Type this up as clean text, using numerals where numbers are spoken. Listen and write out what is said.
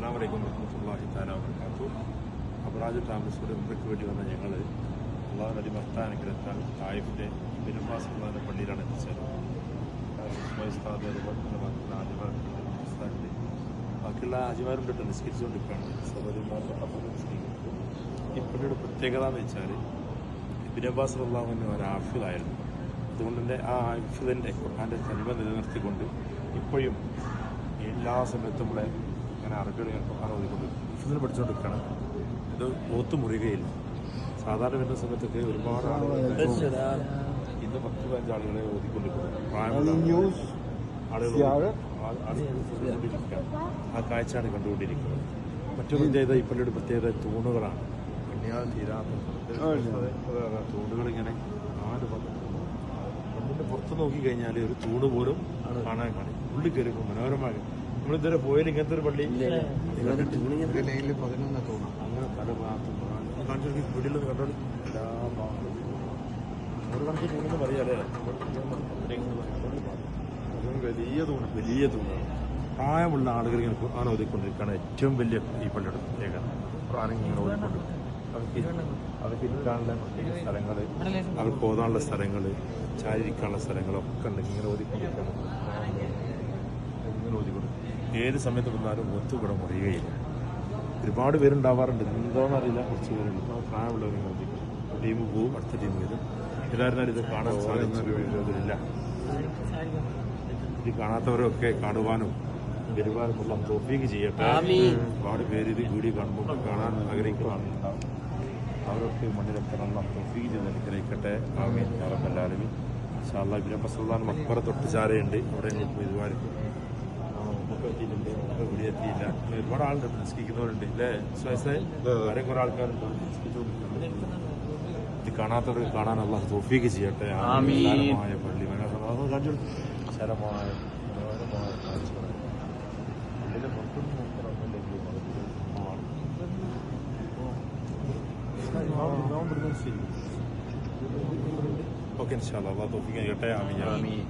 അസ്സലാമു അലൈക്കും വറഹ്മത്തുള്ളാഹി തആല വബറകാതുഹു. അബ്രാജ് താമസിയുടെ ഉംറയ്ക്ക് വേണ്ടി വന്ന ഞങ്ങൾ അള്ളാഹു നബി മഹത്തായ അനുഗ്രഹത്താൽ തായിഫിൻ്റെ ഇബ്നു അബ്ബാസ് എന്ന പള്ളിയിലാണ് എത്തിച്ചത്. ഉസ്താദ് അതുപോലെ തന്നെ ബാക്കിയുള്ള ഹാജിമാരുണ്ട്, ബാക്കിയുള്ള ഹാജിമാരുണ്ട് നിസ്കരിച്ചുകൊണ്ടിരിക്കുകയാണ്. സഹോദരന്മാരുടെ അപ്പം നിസ്കരിക്കുന്നത്. ഈ പള്ളിയുടെ പ്രത്യേകത എന്ന് വെച്ചാൽ ഇബ്നു അബ്ബാസ് റളിയല്ലാഹു ഒരു ഹാഫിളായിരുന്നു. അതുകൊണ്ട് തന്നെ ആ ഹാഫിളിൻ്റെ ഖുർആൻ്റെ തനിമ നിലനിർത്തിക്കൊണ്ട് ഇപ്പോഴും എല്ലാ സമയത്തും ഇവിടെ ഇങ്ങനെ അറബികൾ ഖുർആൻ ഓതിക്കൊണ്ട് ഹിഫ്ദിന് പഠിച്ചുകൊണ്ടിരിക്കുകയാണ്. ഇത് ഓത്ത് മുറിയുകയില്ല. സാധാരണ വരുന്ന സമയത്തൊക്കെ ഒരുപാട് ആളുകൾ ഇന്ന് 10-15 ആളുകളെ ഓതിക്കൊണ്ടിരിക്കുന്നത്, പ്രായമുള്ള ആളുകൾ ആ കാഴ്ചയാണ് കണ്ടുകൊണ്ടിരിക്കുന്നത്. മറ്റു പ്രത്യേകത ഈ പള്ളിയുടെ പ്രത്യേകത തൂണുകളാണ്. എണ്ണിയാൽ തീരാത്ത തൂണുകൾ ഇങ്ങനെ 4 പള്ളിൻ്റെ പുറത്ത് നോക്കിക്കഴിഞ്ഞാൽ ഒരു തൂണ് പോലും കാണാൻ കാണും. ഉള്ളിൽ കയറിപ്പോൾ മനോഹരമായി നമ്മളിതുവരെ പോയാലും ഇങ്ങനത്തെ ഒരു പള്ളി അങ്ങനെ പല ഭാഗത്തും കാണിച്ചു വീട്ടിലൊന്ന് കണ്ടോളി. എല്ലാ ഭാഗത്തും ഒരു കണക്ക് തൂണെന്ന് പറയാല്ലേ, വലിയ തൂണാണ്. പ്രായമുള്ള ആളുകൾ ഇങ്ങനെ ഖുർആൻ ഓതിക്കൊണ്ടിരിക്കുകയാണ്. ഏറ്റവും വലിയ ഈ പള്ളിയുടെ പ്രത്യേകത ഖുർആൻ ഇങ്ങനെ ഓതിക്കൊണ്ട് അവർക്ക് ഇരിക്കാനുള്ള സ്ഥലങ്ങൾ, അവർക്ക് ഓതാനുള്ള സ്ഥലങ്ങൾ, ചാരിരിക്കാനുള്ള സ്ഥലങ്ങളൊക്കെ ഉണ്ട്. ഇങ്ങനെ ഓതിക്കൊണ്ടിരിക്കണം. ഇങ്ങനെ ഓതിക്കൊണ്ട് ഏത് സമയത്ത് വന്നാലും ഒത്തു ഇവിടെ മുറിയുകയില്ല. ഒരുപാട് പേരുണ്ടാവാറുണ്ട്, എന്തോന്നറിയില്ല, കുറച്ച് പേരുണ്ട്. പ്രായമുള്ളവർ ഓതിക്കും. ടീം പോവും, അടുത്ത ടീം വരും. എല്ലാവരും ഇത് കാണാൻ സാധിക്കില്ല. ഇത് കാണാത്തവരൊക്കെ കാണുവാനും വരുവാനും ഉള്ള തൗഫീഖ് ചെയ്യട്ടെ. ഒരുപാട് പേര് ഇത് വീഡിയോ കാണുമ്പോൾ കാണാൻ ആഗ്രഹിക്കുന്നതാണ്. അവരൊക്കെ മണ്ണിലൊക്കെ നല്ല തൗഫീഖ് ചെയ്ത് അനുഗ്രഹിക്കട്ടെ. ആമീൻ യാ റബ്ബൽ ആലമീൻ. ഇൻഷാ അല്ലാഹ് ഇബ്നു അബ്ബാസ് റളിയല്ലാഹു അൻഹു മഖ്ബറ തൊട്ട് ചാരയുണ്ട്. അവിടെ ഒരുപാട് നമുക്ക് എത്തിയിട്ടുണ്ട്, നമുക്ക് ഇവിടെ എത്തിയില്ല. ഒരുപാട് ആളുണ്ട്, നിസ്കരിക്കുന്നവരുണ്ട് അല്ലേ ആരെയും കുറെ ആൾക്കാരുണ്ട് ഇത് കാണാത്തവർക്ക് കാണാൻ അല്ലാഹു തൗഫീഖ് ചെയ്യട്ടെ. വിശാലമായ പള്ളി, വിശാലമായ മനോഹരമായ കാഴ്ചകൾ. പള്ളിയുടെ പുറത്തുനിന്ന് ഓക്കെ ഇൻഷാ അല്ലാഹ് തൗഫീഖ് ചെയ്യട്ടെ. ആമീൻ.